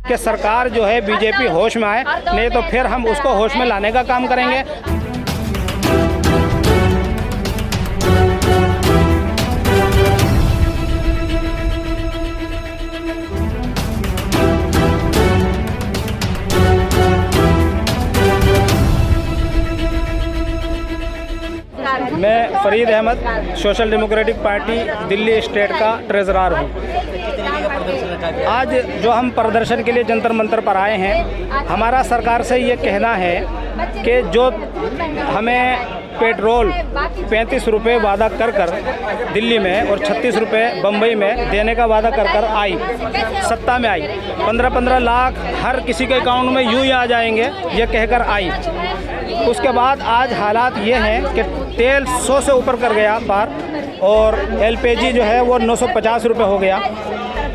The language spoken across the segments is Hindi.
कि सरकार जो है बीजेपी होश में आए, नहीं तो फिर हम उसको होश में लाने का काम करेंगे। मैं Farid Ahmad, social democratic party Delhi state का ट्रेजरर हूँ। आज जो हम प्रदर्शन के लिए जंतर मंतर पर आए हैं, हमारा सरकार से ये कहना है कि जो हमें पेट्रोल 35 रुपये वादा कर दिल्ली में और 36 रुपये बम्बई में देने का वादा कर आई, सत्ता में आई, 15-15 लाख हर किसी के अकाउंट में यूँ ही आ जाएंगे, ये कहकर आई। उसके बाद आज हालात ये हैं कि तेल 100 से ऊपर कर गया पार, और LPG जो है वो 950 रुपये हो गया,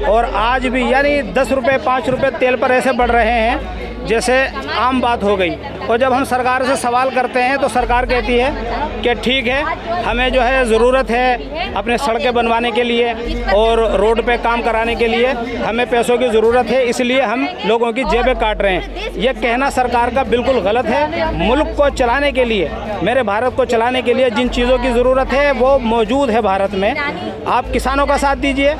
और आज भी यानी 10 रुपये 5 रुपये तेल पर ऐसे बढ़ रहे हैं जैसे आम बात हो गई। और जब हम सरकार से सवाल करते हैं तो सरकार कहती है कि ठीक है, हमें जो है ज़रूरत है अपने सड़कें बनवाने के लिए और रोड पे काम कराने के लिए, हमें पैसों की ज़रूरत है, इसलिए हम लोगों की जेबें काट रहे हैं। ये कहना सरकार का बिल्कुल गलत है। मुल्क को चलाने के लिए, मेरे भारत को चलाने के लिए जिन चीज़ों की ज़रूरत है वो मौजूद है भारत में। आप किसानों का साथ दीजिए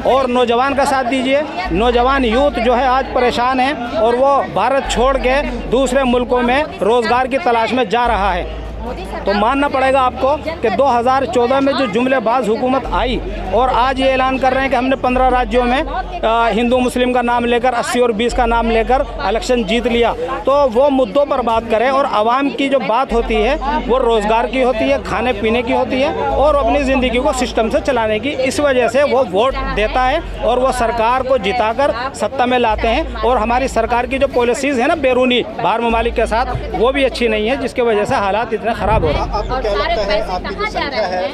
और नौजवान का साथ दीजिए। नौजवान यूथ जो है आज परेशान है और वो भारत छोड़ के दूसरे मुल्कों में रोज़गार की तलाश में जा रहा है। तो मानना पड़ेगा आपको कि 2014 में जो जुमलेबाज हुकूमत आई और आज ये ऐलान कर रहे हैं कि हमने 15 राज्यों में हिंदू मुस्लिम का नाम लेकर 80 और 20 का नाम लेकर इलेक्शन जीत लिया, तो वो मुद्दों पर बात करें। और आवाम की जो बात होती है वो रोज़गार की होती है, खाने पीने की होती है और अपनी ज़िंदगी को सिस्टम से चलाने की। इस वजह से वो वोट देता है और वो सरकार को जिताकर सत्ता में लाते हैं। और हमारी सरकार की जो पॉलिसीज़ है ना बैरूनी बाहर ममालिक के साथ, वो भी अच्छी नहीं है, जिसकी वजह से हालात इतने ख़राब हो रहे हैं। आपको क्या लगता है, आपकी जो संख्या है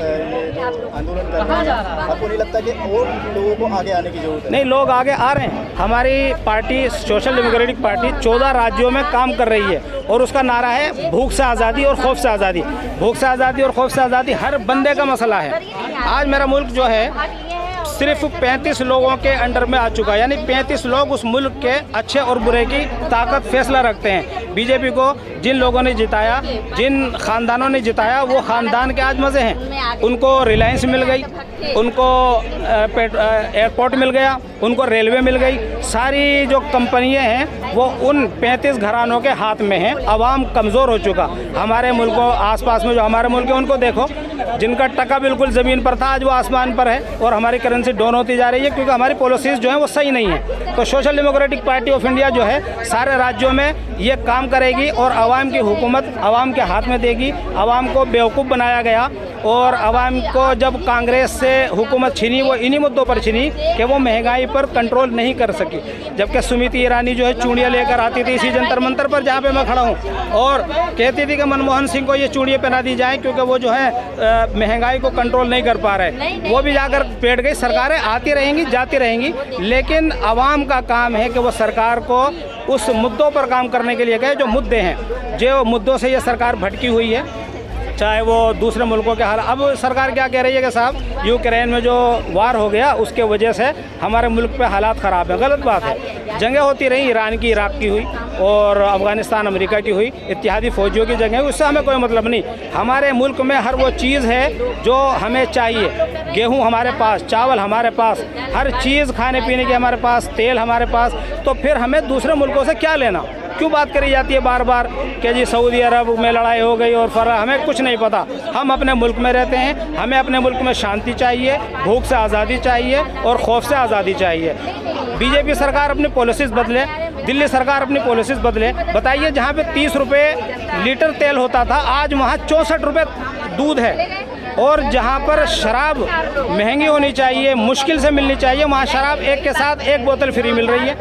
आंदोलन करने में, आपको नहीं लगता कि और लोगों को आगे आने की जरूरत है? नहीं, लोग आगे आ रहे हैं। हमारी पार्टी सोशल डेमोक्रेटिक पार्टी 14 राज्यों में काम कर रही है और उसका नारा है भूख से आज़ादी और खौफ से आज़ादी। भूख से आज़ादी और खौफ से आज़ादी हर बंदे का मसला है। आज मेरा मुल्क जो है सिर्फ 35 लोगों के अंडर में आ चुका है, यानी 35 लोग उस मुल्क के अच्छे और बुरे की ताकत फैसला रखते हैं। बीजेपी को जिन लोगों ने जिताया, जिन ख़ानदानों ने जिताया, वो ख़ानदान के आज मज़े हैं। उनको रिलायंस मिल गई, उनको एयरपोर्ट मिल गया, उनको रेलवे मिल गई। सारी जो कंपनियां हैं वो उन 35 घरानों के हाथ में हैं। अवाम कमज़ोर हो चुका। हमारे मुल्कों आसपास में जो हमारे मुल्क है उनको देखो, जिनका टका बिल्कुल ज़मीन पर था आज वो आसमान पर है, और हमारी करेंसी डाउन होती जा रही है क्योंकि हमारी पॉलिसीज़ जो हैं वो सही नहीं है। तो social democratic party of India जो है सारे राज्यों में ये काम करेगी और आवाम की हुकूमत आवाम के हाथ में देगी। आवाम को बेवकूफ़ बनाया गया और आवाम को जब कांग्रेस से हुकूमत छीनी, वो इन्हीं मुद्दों पर छीनी कि वो महंगाई पर कंट्रोल नहीं कर सकी। जबकि स्मृति ईरानी जो है चूड़ियाँ लेकर आती थी इसी जंतर मंतर पर जहाँ पे मैं खड़ा हूँ, और कहती थी कि मनमोहन सिंह को ये चूड़ियाँ पहना दी जाए क्योंकि वो जो है महंगाई को कंट्रोल नहीं कर पा रहे। वो भी जाकर बैठ गई। सरकारें आती रहेंगी जाती रहेंगी, लेकिन आवाम का काम है कि वो सरकार को उस मुद्दों पर काम करने के लिए कहे जो मुद्दे हैं। जो मुद्दों से ये सरकार भटकी हुई है, चाहे वो दूसरे मुल्कों के हाल। अब सरकार क्या कह रही है कि साहब यूक्रेन में जो वार हो गया उसके वजह से हमारे मुल्क पे हालात ख़राब हैं। गलत बात है। जंगें होती रही, ईरान की, इराक की हुई और अफ़गानिस्तान अमेरिका की हुई, इत्तेहादी फ़ौजियों की जंगें, उससे हमें कोई मतलब नहीं। हमारे मुल्क में हर वो चीज़ है जो हमें चाहिए। गेहूँ हमारे पास, चावल हमारे पास, हर चीज़ खाने पीने की हमारे पास, तेल हमारे पास। तो फिर हमें दूसरे मुल्कों से क्या लेना? क्यों बात करी जाती है बार बार कि जी सऊदी अरब में लड़ाई हो गई और फर हमें कुछ नहीं पता। हम अपने मुल्क में रहते हैं, हमें अपने मुल्क में शांति चाहिए, भूख से आज़ादी चाहिए और खौफ से आज़ादी चाहिए। बीजेपी सरकार अपनी पॉलिसीज़ बदले, दिल्ली सरकार अपनी पॉलिसीज़ बदले। बताइए, जहाँ पे 30 रुपये लीटर तेल होता था आज वहाँ 64 रुपये दूध है। और जहाँ पर शराब महंगी होनी चाहिए, मुश्किल से मिलनी चाहिए, वहाँ शराब एक के साथ एक बोतल फ्री मिल रही है।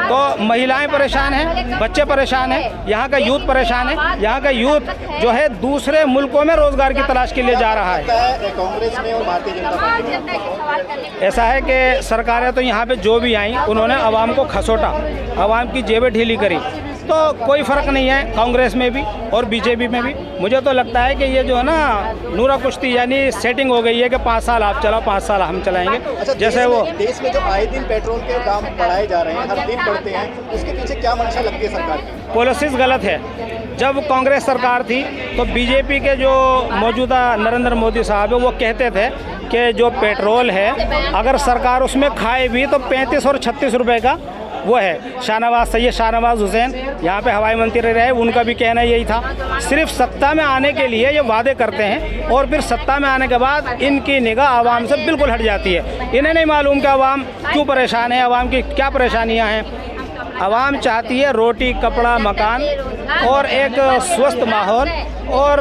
तो महिलाएं परेशान हैं, बच्चे परेशान हैं, यहाँ का यूथ परेशान है। यहाँ का यूथ जो है दूसरे मुल्कों में रोज़गार की तलाश के लिए जा रहा है। कांग्रेस में और भारतीय जनता पार्टी ऐसा है कि सरकारें तो यहाँ पे जो भी आई उन्होंने आवाम को खसोटा, आवाम की जेबें ढीली करी। तो कोई फ़र्क नहीं है कांग्रेस में भी और बीजेपी में भी। मुझे तो लगता है कि ये जो है ना नूरा कुश्ती यानी सेटिंग हो गई है कि 5 साल आप चलाओ 5 साल हम चलाएंगे। अच्छा, जैसे वो देश में जो आए दिन पेट्रोल के दाम बढ़ाए जा रहे हैं, हर दिन बढ़ते हैं, उसके पीछे क्या मंशा लगती है सरकार की? पॉलिसीज़ गलत है। जब कांग्रेस सरकार थी तो बीजेपी के जो मौजूदा नरेंद्र मोदी साहब है वो कहते थे कि जो पेट्रोल है अगर सरकार उसमें खाए भी तो 35 और 36 रुपए का वो है। सैयद शाहनवाज हुसैन यहाँ पे हवाई मंत्री रहे, उनका भी कहना यही था। सिर्फ सत्ता में आने के लिए ये वादे करते हैं और फिर सत्ता में आने के बाद इनकी निगाह आवाम से बिल्कुल हट जाती है। इन्हें नहीं मालूम कि आवाम क्यों परेशान है, आवाम की क्या परेशानियाँ हैं। आवाम चाहती है रोटी, कपड़ा, मकान और एक स्वस्थ माहौल और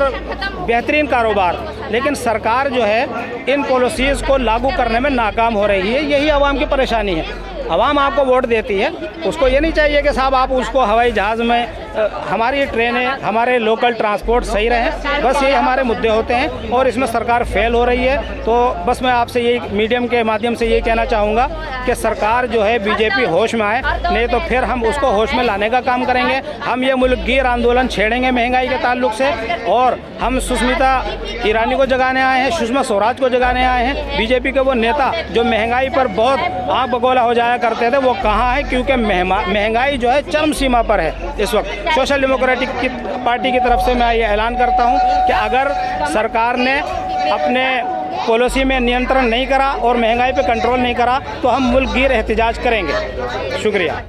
बेहतरीन कारोबार, लेकिन सरकार जो है इन पॉलिसीज़ को लागू करने में नाकाम हो रही है। यही आवाम की परेशानी है। आवाम आपको वोट देती है, उसको ये नहीं चाहिए कि साहब आप उसको हवाई जहाज़ में हमारी ट्रेनें, हमारे लोकल ट्रांसपोर्ट सही रहें, बस यही हमारे मुद्दे होते हैं और इसमें सरकार फेल हो रही है। तो बस मैं आपसे यही मीडियम के माध्यम से यही कहना चाहूँगा कि सरकार जो है बीजेपी होश में आए, नहीं तो फिर हम उसको होश में लाने का काम करेंगे। हम ये मुल्क गिर आंदोलन छेड़ेंगे महंगाई के ताल्लुक से, और हम सुष्मिता ईरानी को जगाने आए हैं, सुषमा स्वराज को जगाने आए हैं। बीजेपी के वो नेता जो महंगाई पर बहुत आँख बगोला हो जाया करते थे वो कहाँ है, क्योंकि महंगाई जो है चरम सीमा पर है इस वक्त। सोशल डेमोक्रेटिक पार्टी की तरफ से मैं ये ऐलान करता हूँ कि अगर सरकार ने अपने पॉलिसी में नियंत्रण नहीं करा और महंगाई पे कंट्रोल नहीं करा तो हम मुल्क गिर एहतिजाज करेंगे। शुक्रिया।